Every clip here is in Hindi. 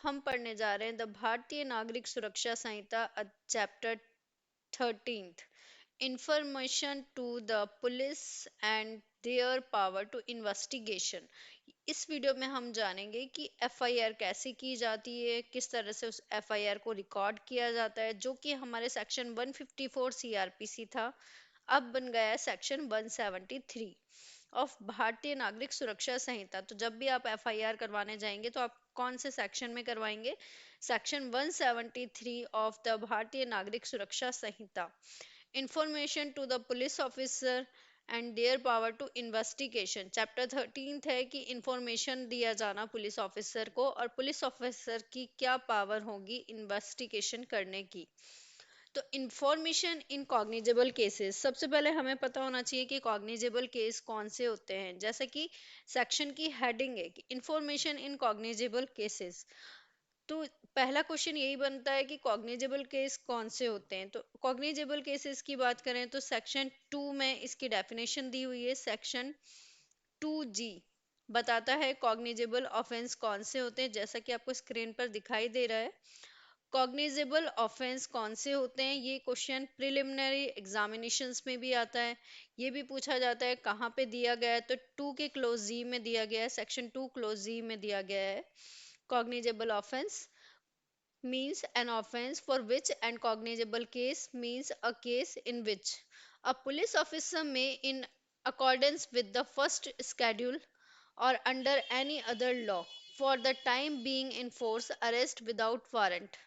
हम पढ़ने जा रहे हैं the Bharatiya Nagarik Suraksha Sanhita chapter 13th information to the police and their power to investigation. इस वीडियो में हम जानेंगे कि एफआईआर कैसे की जाती है, किस तरह से उस एफआईआर को रिकॉर्ड किया जाता है, जो कि हमारे सेक्शन 154 सीआरपीसी था, अब बन गया है सेक्शन 173 ऑफ भारतीय नागरिक सुरक्षा संहिता। तो जब भी आप एफआईआर करवाने जाएंगे तो आप कौन से सेक्शन में करवाएंगे? Section 173 of the Bharatiya Nagarik Suraksha Sanhita. Information to the police officer and their power to investigation. Chapter 13 है कि इंफॉर्मेशन दिया जाना पुलिस ऑफिसर को, और पुलिस ऑफिसर की क्या पावर होगी इन्वेस्टिगेशन करने की। तो इंफॉर्मेशन इन कॉग्निजेबल केसेस, सबसे पहले हमें पता होना चाहिए कि कॉग्निजेबल केस कौन से होते हैं। जैसे कि सेक्शन की हेडिंग है कि इंफॉर्मेशन इन कॉग्निजेबल केसेस। तो पहला क्वेश्चन यही बनता है कि कॉग्निजेबल केस कौन से होते हैं। तो कॉग्निजेबल केसेस की बात करें तो सेक्शन 2 में इसकी डेफिनेशन दी हुई है। सेक्शन 2G बताता है कॉग्निजेबल ऑफेंस कौन से होते हैं, जैसा कि आपको स्क्रीन पर दिखाई दे रहा है। कॉग्निजेबल ऑफेंस कौन से होते हैं, ये क्वेश्चन प्रिलिमिनरी एग्जामिनेशंस में भी आता है। ये भी पूछा जाता है कहाँ पे दिया गया है, तो 2 के क्लोज जी में दिया गया है, सेक्शन 2 क्लोज जी में दिया गया है। cognizable offense means an offense for which, and cognizable case means a case in which a police officer may, in accordance with the first schedule or under any other law, for the time being enforce arrest without warrant,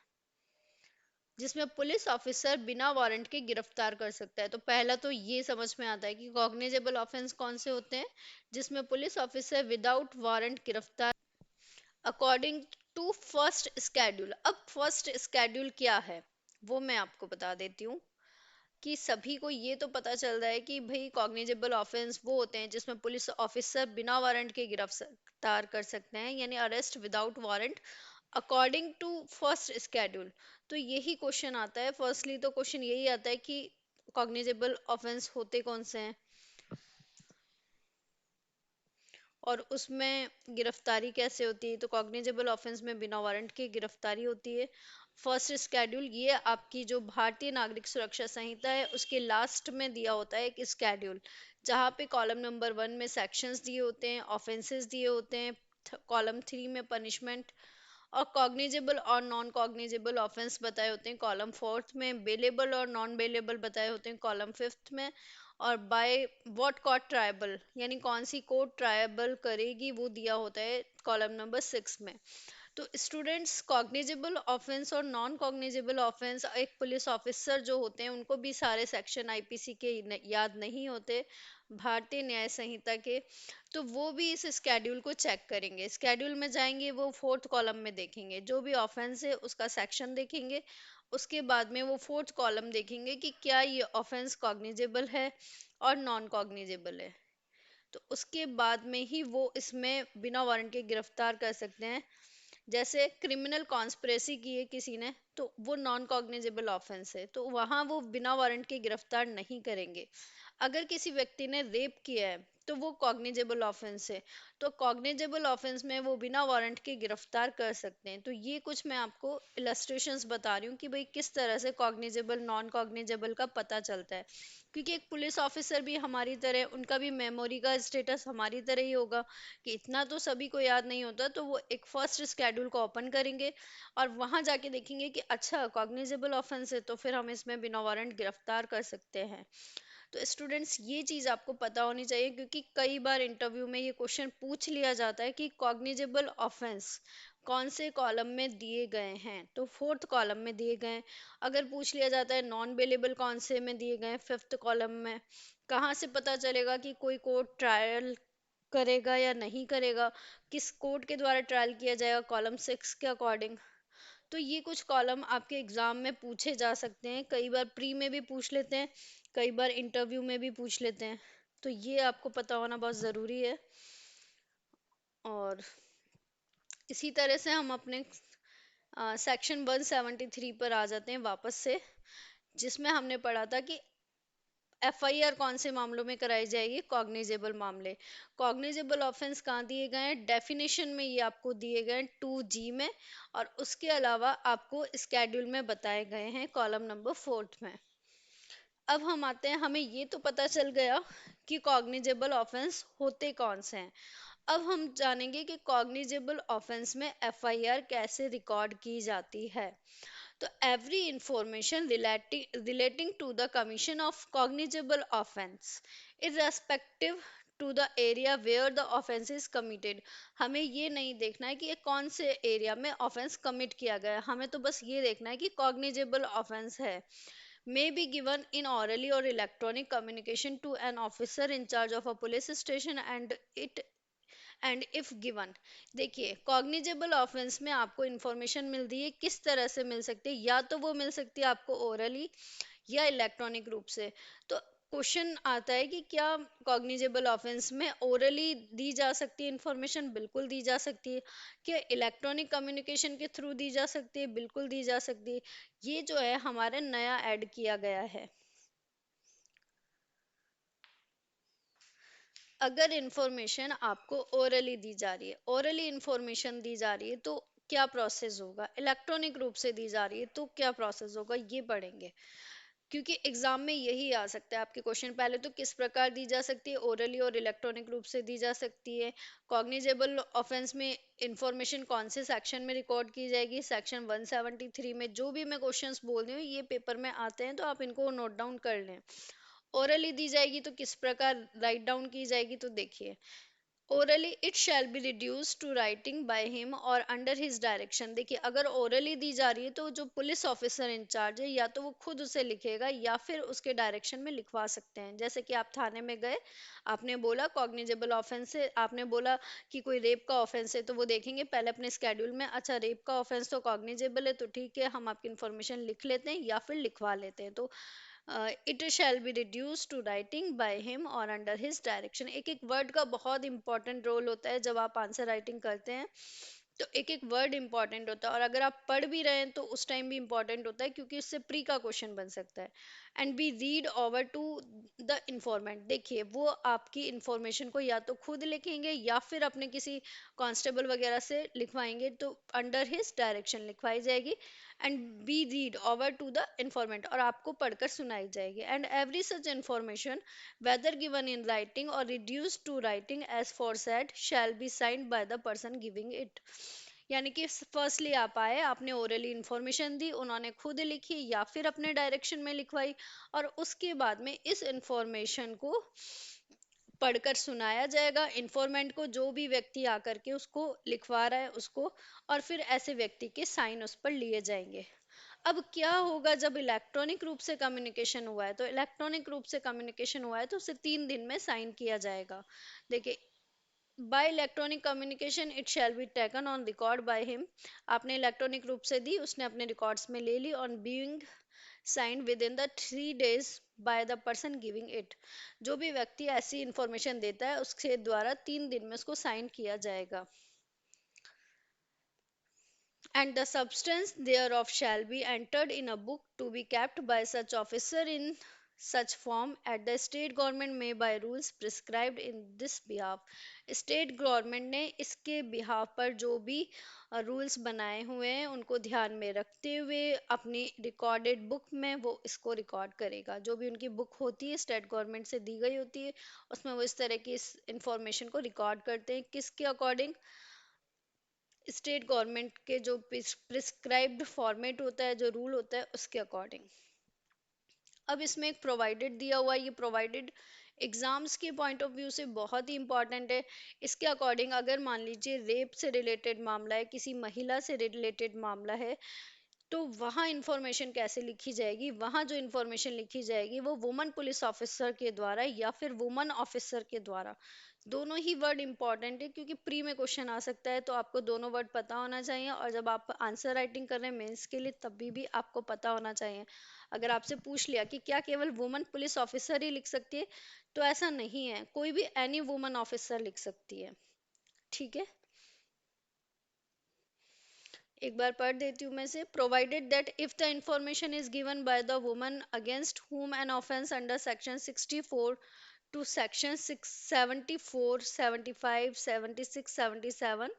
जिसमें पुलिस ऑफिसर बिना वारंट के गिरफ्तार कर सकता है। तो पहला तो ये समझ में आता है कि कॉग्निजेबल ऑफेंस कौन से होते हैं, जिसमें पुलिस ऑफिसर विदाउट वारंट गिरफ्तार अकॉर्डिंग टू फर्स्ट स्केड्यूल। अब फर्स्ट स्केड्यूल क्या है वो मैं आपको बता देती हूँ कि सभी को ये तो पता चल रहा है कि भाई कॉग्निजेबल ऑफेंस वो होते हैं जिसमें पुलिस ऑफिसर बिना वारंट के गिरफ्तार कर सकते हैं, यानी arrest without warrant according to first schedule. तो यही क्वेश्चन आता है। फर्स्टली तो क्वेश्चन यही आता है कि कॉग्निजेबल ऑफेंस होते कौन से हैं और उसमें गिरफ्तारी कैसे होती है। तो कॉग्निजेबल ऑफेंस में बिना वारंट के गिरफ्तारी होती है। फर्स्ट स्केड्यूल ये आपकी जो भारतीय नागरिक सुरक्षा संहिता है उसके लास्ट में दिया होता है एक स्केड्यूल, जहाँ पे कॉलम नंबर 1 में सेक्शंस दिए होते हैं, ऑफेंसेस दिए होते हैं, कॉलम 3 में पनिशमेंट और कॉग्निजेबल और नॉन कॉग्निजेबल ऑफेंस बताए होते हैं कॉलम 4th में, बेलेबल और नॉन बेलेबल बताए होते हैं कॉलम 5th में, और बाय व्हाट कोर्ट ट्रायबल यानी कौन सी कोर्ट ट्रायबल करेगी वो दिया होता है कॉलम नंबर 6 में। तो स्टूडेंट्स, कॉग्निजेबल ऑफेंस और नॉन कॉग्निजेबल ऑफेंस, एक पुलिस ऑफिसर जो होते हैं उनको भी सारे सेक्शन आईपीसी के याद नहीं होते, भारतीय न्याय संहिता के। तो वो भी इस स्केड्यूल को चेक करेंगे, स्केड्यूल में जाएंगे, वो 4th कॉलम में देखेंगे जो भी ऑफेंस है उसका सेक्शन देखेंगे। उसके बाद में वो 4th कॉलम देखेंगे कि क्या ये ऑफेंस कॉग्निजेबल है और नॉन कॉग्निजेबल है। तो उसके बाद में ही वो इसमें बिना वारंट के गिरफ्तार कर सकते हैं। जैसे क्रिमिनल कॉन्स्पिरेसी की है किसी ने, तो वो नॉन कॉग्निजेबल ऑफेंस है, तो वहां वो बिना वारंट के गिरफ्तार नहीं करेंगे। अगर किसी व्यक्ति ने रेप किया है तो वो कॉग्निजेबल ऑफेंस है, तो कॉग्निजेबल ऑफेंस में वो बिना वारंट के गिरफ्तार कर सकते हैं। तो ये कुछ मैं आपको इलस्ट्रेशंस बता रही हूँ कि भाई किस तरह से कॉग्निजेबल नॉन कॉग्निजेबल का पता चलता है। क्योंकि एक पुलिस ऑफिसर भी हमारी तरह, उनका भी मेमोरी का स्टेटस हमारी तरह ही होगा कि इतना तो सभी को याद नहीं होता। तो वो एक फर्स्ट स्केड्यूल को ओपन करेंगे और वहां जाके देखेंगे कि अच्छा कॉग्निजेबल ऑफेंस है तो फिर हम इसमें बिना वारंट गिरफ्तार कर सकते हैं। तो स्टूडेंट्स, ये चीज़ आपको पता होनी चाहिए क्योंकि कई बार इंटरव्यू में ये क्वेश्चन पूछ लिया जाता है कि कॉग्निजेबल ऑफेंस कौन से कॉलम में दिए गए हैं। तो 4th कॉलम में दिए गए हैं। अगर पूछ लिया जाता है नॉन बेलेबल कौन से में दिए गए हैं, 5th कॉलम में, कहाँ से पता चलेगा कि कोई कोर्ट ट्रायल करेगा या नहीं करेगा, किस कोर्ट के द्वारा ट्रायल किया जाएगा, कॉलम 6 के अकॉर्डिंग। तो ये कुछ कॉलम आपके एग्जाम में पूछे जा सकते हैं, कई बार प्री में भी पूछ लेते हैं, कई बार इंटरव्यू में भी पूछ लेते हैं। तो ये आपको पता होना बहुत ज़रूरी है। और इसी तरह से हम अपने सेक्शन 173 पर आ जाते हैं वापस से, जिसमें हमने पढ़ा था कि एफआईआर कौन से मामलों में कराई जाएगी? कॉग्निजेबल मामले। कॉग्निजेबल ऑफेंस कहाँ दिए गए हैं? डेफिनेशन में ये आपको दिए गए हैं 2G में, और उसके अलावा आपको स्केड्यूल में बताए गए हैं कॉलम नंबर 4 में। अब हम आते हैं, हमें ये तो पता चल गया कि कॉग्निजेबल ऑफेंस होते कौन से हैं। अब हम जानेंगे कि कॉग्निजेबल ऑफेंस में एफआईआर कैसे रिकॉर्ड की जाती है। तो every information relating to the commission of cognizable offense irrespective to the area where the offense is committed। हमें ये नहीं देखना है कि ये कौन से एरिया में ऑफेंस कमिट किया गया है, हमें तो बस ये देखना है कि कॉग्निजेबल ऑफेंस है। May be given in orally or electronic communication to an officer in charge of a police station and if given। देखिए, कॉग्निजेबल ऑफेंस में आपको इंफॉर्मेशन मिलती है, किस तरह से मिल सकती है? या तो वो मिल सकती है आपको ओरली या इलेक्ट्रॉनिक रूप से। तो क्वेश्चन आता है कि क्या कॉग्निजेबल ऑफेंस में ओरली दी जा सकती है इंफॉर्मेशन? बिल्कुल दी जा सकती है। क्या इलेक्ट्रॉनिक कम्युनिकेशन के थ्रू दी जा सकती है? बिल्कुल दी जा सकती है। ये जो है हमारे नया ऐड किया गया है। अगर इंफॉर्मेशन आपको ओरली दी जा रही है, ओरली इंफॉर्मेशन दी जा रही है, तो क्या प्रोसेस होगा? इलेक्ट्रॉनिक रूप से दी जा रही है तो क्या प्रोसेस होगा, ये पढ़ेंगे। क्योंकि एग्जाम में यही आ सकता है आपके क्वेश्चन। पहले तो किस प्रकार दी जा सकती है? ओरली और इलेक्ट्रॉनिक रूप से दी जा सकती है। कॉग्निजेबल ऑफेंस में इंफॉर्मेशन कौन से सेक्शन में रिकॉर्ड की जाएगी? सेक्शन 173 में। जो भी मैं क्वेश्चंस बोल रही हूँ ये पेपर में आते हैं, तो आप इनको नोट डाउन कर लें। ओरली दी जाएगी तो किस प्रकार राइट डाउन की जाएगी? तो देखिए, orally it shall be reduce to writing by him और अंडर हिज डायरेक्शन। देखिए, अगर ओरली दी जा रही है तो जो पुलिस ऑफिसर इंचार्ज है, या तो वो खुद उसे लिखेगा या फिर उसके डायरेक्शन में लिखवा सकते हैं। जैसे कि आप थाने में गए, आपने बोला कॉग्निजेबल ऑफेंस है, आपने बोला कि कोई रेप का ऑफेंस है, तो वो देखेंगे पहले अपने स्केड्यूल में, अच्छा रेप का ऑफेंस तो कॉग्निजेबल है, तो ठीक है हम आपकी इन्फॉर्मेशन लिख लेते हैं या फिर लिखवा लेते हैं। तो it shall be reduce to writing by him और अंडर हिज डायरेक्शन। एक एक वर्ड का बहुत इंपॉर्टेंट रोल होता है जब आप आंसर राइटिंग करते हैं। तो एक एक वर्ड इंपॉर्टेंट होता है, और अगर आप पढ़ भी रहे हैं तो उस टाइम भी इंपॉर्टेंट होता है, क्योंकि उससे प्री का क्वेश्चन बन सकता है। And be read over to the informant. देखिए, वो आपकी इंफॉर्मेशन को या तो खुद लिखेंगे या फिर अपने किसी कांस्टेबल वगैरह से लिखवाएंगे, तो अंडर हिज डायरेक्शन लिखवाई जाएगी। And be read over to the informant, और आपको पढ़कर सुनाई जाएगी। And every such information whether given in writing or reduced to writing as foresaid shall be signed by the person giving it। यानी कि फर्स्टली आप आए, आपने ओरली इंफॉर्मेशन दी, उन्होंने खुद लिखी या फिर अपने डायरेक्शन में लिखवाई, और उसके बाद में इस इंफॉर्मेशन को पढ़कर सुनाया जाएगा इंफॉर्मेंट को, जो भी व्यक्ति आकर के उसको लिखवा रहा है उसको, और फिर ऐसे व्यक्ति के साइन उस पर लिए जाएंगे। अब क्या होगा जब इलेक्ट्रॉनिक रूप से कम्युनिकेशन हुआ है? तो इलेक्ट्रॉनिक रूप से कम्युनिकेशन हुआ है तो उसे 3 दिन में साइन किया जाएगा। देखिए, by electronic communication it shall be taken on record by him. आपने इलेक्ट्रॉनिक रूप से दी, उसने अपने रिकॉर्ड्स में ले ली, on being signed within the 3 days by the person giving it. जो भी व्यक्ति ऐसी इंफॉर्मेशन देता है उसके द्वारा 3 दिन में उसको साइन किया जाएगा। And the substance thereof shall be entered in a book to be kept by such officer in such form at the state government may by rules prescribed in this behalf। State government ने इसके बिहाफ पर जो भी रूल्स बनाए हुए हैं उनको ध्यान में रखते हुए अपनी रिकॉर्डेड बुक में वो इसको रिकॉर्ड करेगा। जो भी उनकी बुक होती है स्टेट गवर्नमेंट से दी गई होती है, उसमें वो इस तरह की इस इंफॉर्मेशन को रिकॉर्ड करते हैं। किसके अकॉर्डिंग? स्टेट गवर्नमेंट के जो प्रिस्क्राइब्ड फॉर्मेट होता है, जो रूल होता है, उसके अकॉर्डिंग। अब इसमें एक प्रोवाइडेड दिया हुआ है, ये प्रोवाइडेड एग्जाम्स के पॉइंट ऑफ व्यू से बहुत ही इंपॉर्टेंट है। इसके अकॉर्डिंग अगर मान लीजिए रेप से रिलेटेड मामला है, किसी महिला से रिलेटेड मामला है, तो वहाँ इंफॉर्मेशन कैसे लिखी जाएगी? वहाँ जो इंफॉर्मेशन लिखी जाएगी वो वुमन पुलिस ऑफिसर के द्वारा या फिर वुमन ऑफिसर के द्वारा। दोनों ही वर्ड इंपॉर्टेंट है, क्योंकि प्री में क्वेश्चन आ सकता है, तो आपको दोनों वर्ड पता होना चाहिए, और जब आप आंसर राइटिंग कर रहे हैं मेंस के लिए तभी भी आपको पता होना चाहिए। अगर आपसे पूछ लिया कि क्या केवल वुमन पुलिस ऑफिसर ही लिख सकती है, तो ऐसा नहीं है, कोई भी एनी वुमन ऑफिसर लिख सकती है। ठीक है। एक बार पढ़ देती हूँ मैं से। Provided that if the information is given by the woman against whom an offense under section 64 to section 674 75 76 77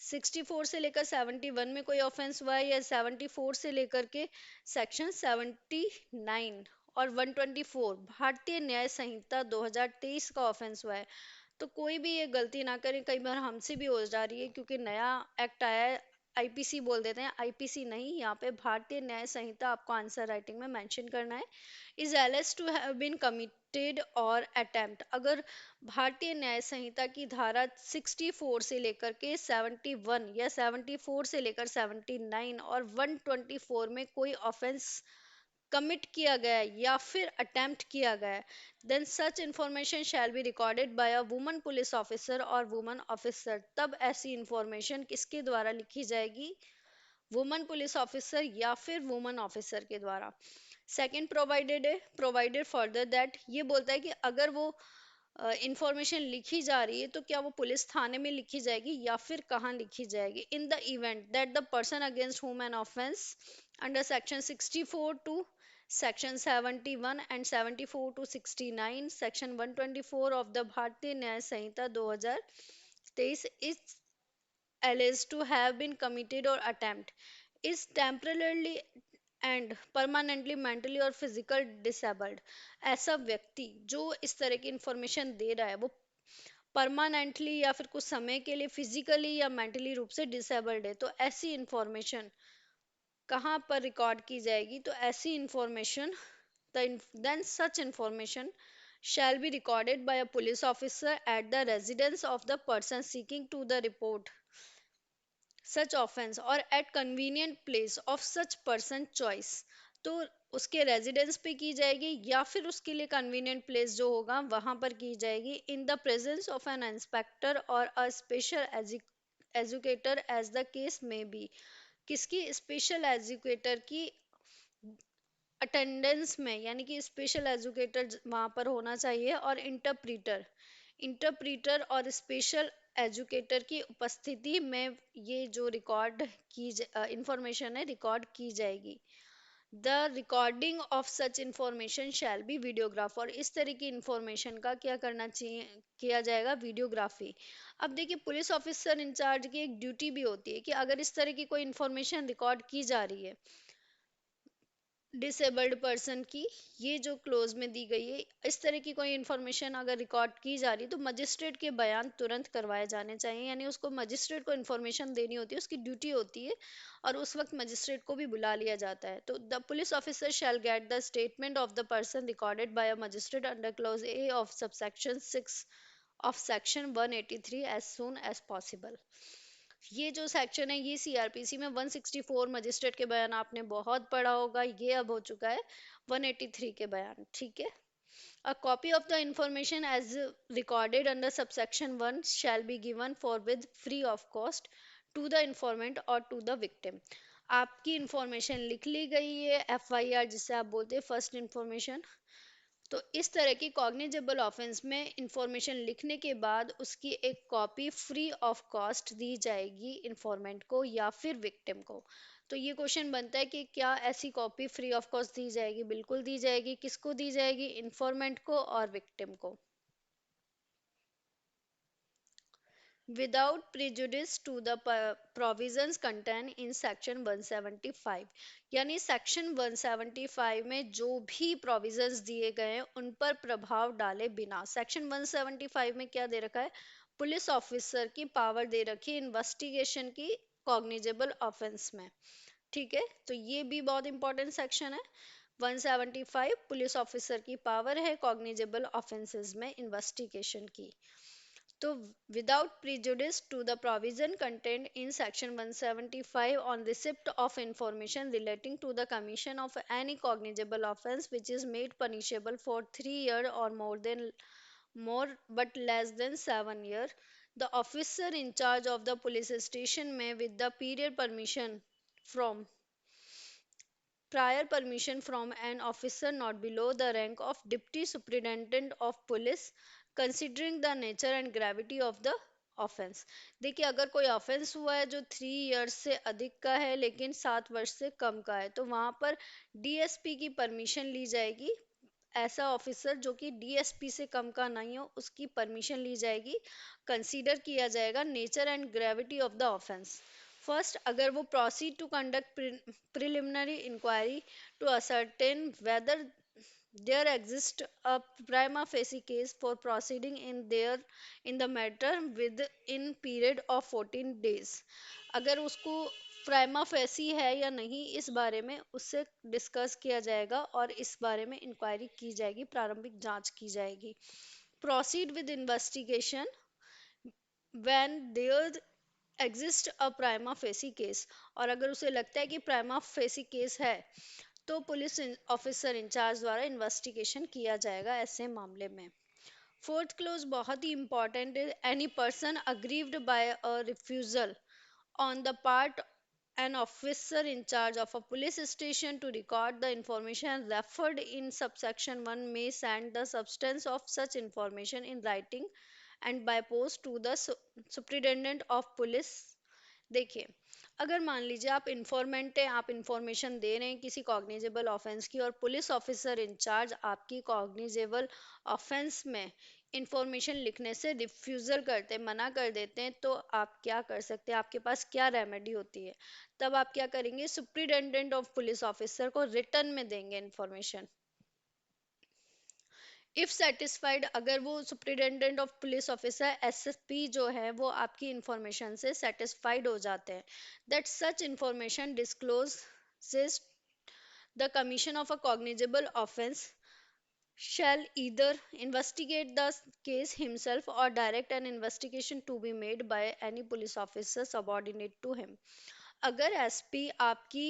64 से लेकर 71 में कोई ऑफेंस हुआ है, या 74 से लेकर के सेक्शन 79 और 124 भारतीय न्याय संहिता 2023 का ऑफेंस हुआ है, तो कोई भी ये गलती ना करे। कई बार हमसे भी हो जा रही है क्योंकि नया एक्ट आया है, आईपीसी बोल देते हैं, आईपीसी नहीं, यहाँ पे भारतीय न्याय संहिता आपको आंसर राइटिंग में मेंशन करना है। Is alleged to have been committed और अटेम्प्ट, अगर भारतीय न्याय संहिता की धारा 64 से लेकर के 71 या 74 से लेकर 79 और 124 में कोई ऑफेंस कमिट किया गया है या फिर अटेम्प्ट किया गया है, then such information shall be recorded by a woman police officer और वुमन ऑफिसर। तब ऐसी इंफॉर्मेशन किसके द्वारा लिखी जाएगी? वुमन पुलिस ऑफिसर या फिर वुमन ऑफिसर के द्वारा। सेकंड प्रोवाइडेड है, प्रोवाइडेड फर्दर दैट, ये बोलता है कि अगर वो इंफॉर्मेशन लिखी जा रही है तो क्या वो पुलिस थाने में लिखी जाएगी या फिर कहाँ लिखी जाएगी? In the event that the person against whom an offense under section 64 to section 71 and 74 to 69 section 124 of the भारतीय न्याय संहिता 2023 is alleged to have been committed or attempt is temporarily and permanently mentally और फिजिकल डिसेबल्ड, ऐसा व्यक्ति जो इस तरह की इंफॉर्मेशन दे रहा है वो परमानेंटली या फिर कुछ समय के लिए फिजिकली या मेंटली रूप से डिसेबल्ड है, तो ऐसी इंफॉर्मेशन कहाँ पर रिकॉर्ड की जाएगी? तो ऐसी information, then such information shall be recorded by a police officer at the residence of the person seeking to the report such offense or at convenient place of such person choice। तो उसके रेजिडेंस पे की जाएगी या फिर उसके लिए कन्वीनियंट प्लेस जो होगा वहां पर की जाएगी, in the presence of an inspector और a special educator as the case में बी। किसकी? स्पेशल एजुकेटर की अटेंडेंस में, यानी कि स्पेशल एजुकेटर वहां पर होना चाहिए, और इंटरप्रीटर, इंटरप्रीटर और स्पेशल एजुकेटर की उपस्थिति में ये जो रिकॉर्ड की इंफॉर्मेशन है रिकॉर्ड की जाएगी। The recording of such information shall B videograph, और इस तरह की इंफॉर्मेशन का क्या करना चाहिए? किया जाएगा वीडियोग्राफी। अब देखिए पुलिस ऑफिसर इंचार्ज की एक ड्यूटी भी होती है कि अगर इस तरह की कोई इंफॉर्मेशन रिकॉर्ड की जा रही है डिसेबल्ड पर्सन की, ये जो क्लोज में दी गई है, इस तरह की कोई इन्फॉर्मेशन अगर रिकॉर्ड की जा रही है तो मजिस्ट्रेट के बयान तुरंत करवाए जाने चाहिए, यानी उसको मजिस्ट्रेट को इन्फॉर्मेशन देनी होती है, उसकी ड्यूटी होती है, और उस वक्त मजिस्ट्रेट को भी बुला लिया जाता है। तो the police officer shall get the statement of the person recorded by a magistrate under clause a of subsection 6 of section 183 as soon as possible. ये जो सेक्शन है ये सीआरपीसी में 164 मजिस्ट्रेट के बयान आपने बहुत पढ़ा होगा, ये अब हो चुका है 183 के बयान, ठीक है। A copy of the information as recorded under subsection 1 shall be given forthwith free of cost to the informant or to the victim। आपकी इंफॉर्मेशन लिख ली गई है, एफआईआर जिसे आप बोलते हैं फर्स्ट इंफॉर्मेशन, तो इस तरह की कॉग्निजेबल ऑफेंस में इंफॉर्मेशन लिखने के बाद उसकी एक कॉपी फ्री ऑफ कॉस्ट दी जाएगी इंफॉर्मेंट को या फिर विक्टिम को। तो ये क्वेश्चन बनता है कि क्या ऐसी कॉपी फ्री ऑफ कॉस्ट दी जाएगी? बिल्कुल दी जाएगी। किसको दी जाएगी? इंफॉर्मेंट को और विक्टिम को, without prejudice to the provisions contained in section 175। यानी सेक्शन 175 में जो भी प्रोविजंस दिए गए हैं उन पर प्रभाव डाले बिना, सेक्शन 175 में क्या दे रखा है? पुलिस ऑफिसर की पावर दे रखी है इन्वेस्टिगेशन की कॉग्निजेबल ऑफेंस में, ठीक है। तो ये भी बहुत इंपॉर्टेंट सेक्शन है। 175 पुलिस ऑफिसर की पावर है कॉग्निजेबल ऑफेंसेस में इन्वेस्टिगेशन की। तो without prejudice to the provision contained in section 175 on receipt of information relating to the commission of any cognizable offence which is made punishable for 3 years or more but less than 7 years, the officer in charge of the police station may with the period permission from prior permission from an officer not below the rank of deputy superintendent of police, considering the nature and gravity of the offence. देखिए, अगर कोई ऑफेंस हुआ है जो 3 इयर्स से अधिक का है लेकिन 7 वर्ष से कम का है, तो वहां पर डीएसपी की परमिशन ली जाएगी। ऐसा ऑफिसर जो कि डीएसपी से कम का नहीं हो, उसकी परमिशन ली जाएगी। कंसीडर किया जाएगा nature and gravity of the offence. First, अगर वो proceed to conduct preliminary inquiry to ascertain whether there exists a prima facie case for proceeding in the matter within period of 14 days। अगर उसको प्राइमा फेसी है या नहीं, इस बारे में उससे डिस्कस किया जाएगा और इस बारे में इंक्वायरी की जाएगी, प्रारंभिक जांच की जाएगी। Proceed with investigation when there exist a prima facie case. और अगर उसे लगता है कि प्राइमा फेसी केस है, तो पुलिस ऑफिसर इंचार्ज द्वारा इन्वेस्टिगेशन किया जाएगा ऐसे मामले में। फोर्थ क्लोज बहुत ही इंपॉर्टेंट है। Any person aggrieved by a refusal on the part an officer in charge of a police station to record the information referred in subsection 1 may send the substance of such information in writing and by post to the superintendent of police। देखिए, अगर मान लीजिए आप इंफॉर्मेंट हैं, आप इंफॉर्मेशन दे रहे हैं किसी कॉग्निजेबल ऑफेंस की, और पुलिस ऑफिसर इंचार्ज आपकी कॉग्निजेबल ऑफेंस में इंफॉर्मेशन लिखने से रिफ्यूजल करते, मना कर देते हैं, तो आप क्या कर सकते हैं, आपके पास क्या रेमेडी होती है? तब आप क्या करेंगे, सुप्रिटेंडेंट ऑफ पुलिस ऑफिसर को रिटर्न में देंगे इंफॉर्मेशन। इफ सेटिस्फाइड, अगर वो superintendent of police officer SSP जो है वो आपकी इंफॉर्मेशन से सेटिस्फाइड हो जाते हैं, that such information discloses the commission of a cognizable offence shall either investigate the case himself or direct an investigation to be made by any police officer subordinate to him। अगर एसपी आपकी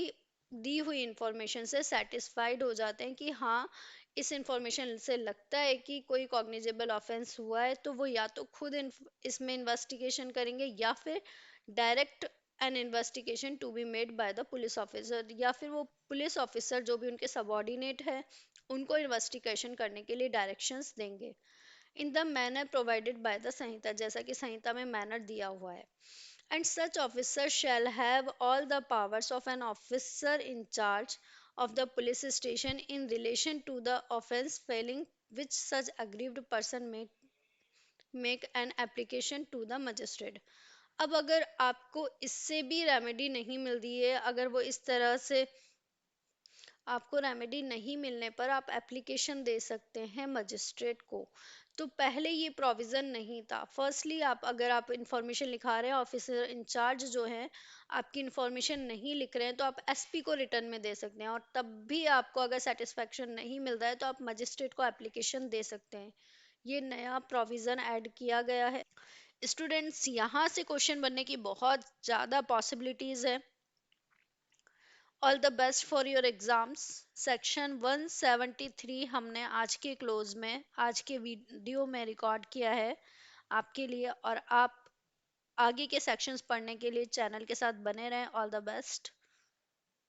दी हुई इंफॉर्मेशन से सेटिस्फाइड हो जाते हैं कि हाँ, इस इंफॉर्मेशन से लगता है कि कोई कॉग्निजेबल ऑफेंस हुआ है, तो वो या तो खुद इसमें इन्वेस्टिगेशन करेंगे या फिर direct an investigation to be made by the police officer, या फिर वो पुलिस ऑफिसर जो भी उनके सबॉर्डिनेट है उनको इन्वेस्टिगेशन करने के लिए डायरेक्शंस देंगे। In the manner provided by the Sanhita, जैसा कि संहिता में मैनर दिया हुआ है। And such officer shall have all the powers of an officer in charge of the police station in relation to the offence, failing which such aggrieved person may make an application to the magistrate। अब अगर आपको इससे भी रेमेडी नहीं मिल रही है, अगर वो इस तरह से आपको रेमेडी नहीं मिलने पर आप एप्लीकेशन दे सकते हैं मजिस्ट्रेट को। तो पहले ये प्रोविज़न नहीं था। फर्स्टली, आप अगर आप इंफॉर्मेशन लिखा रहे हैं, ऑफिसर इंचार्ज जो है आपकी इंफॉर्मेशन नहीं लिख रहे हैं, तो आप एसपी को रिटर्न में दे सकते हैं, और तब भी आपको अगर सेटिस्फेक्शन नहीं मिल रहा है तो आप मजिस्ट्रेट को एप्लीकेशन दे सकते हैं। ये नया प्रोविज़न ऐड किया गया है। स्टूडेंट्स, यहाँ से क्वेश्चन बनने की बहुत ज़्यादा पॉसिबिलिटीज़ है। All the best for your exams. Section 173 हमने आज के क्लोज में, आज के वीडियो में रिकॉर्ड किया है आपके लिए, और आप आगे के सेक्शंस पढ़ने के लिए चैनल के साथ बने रहें। All the best.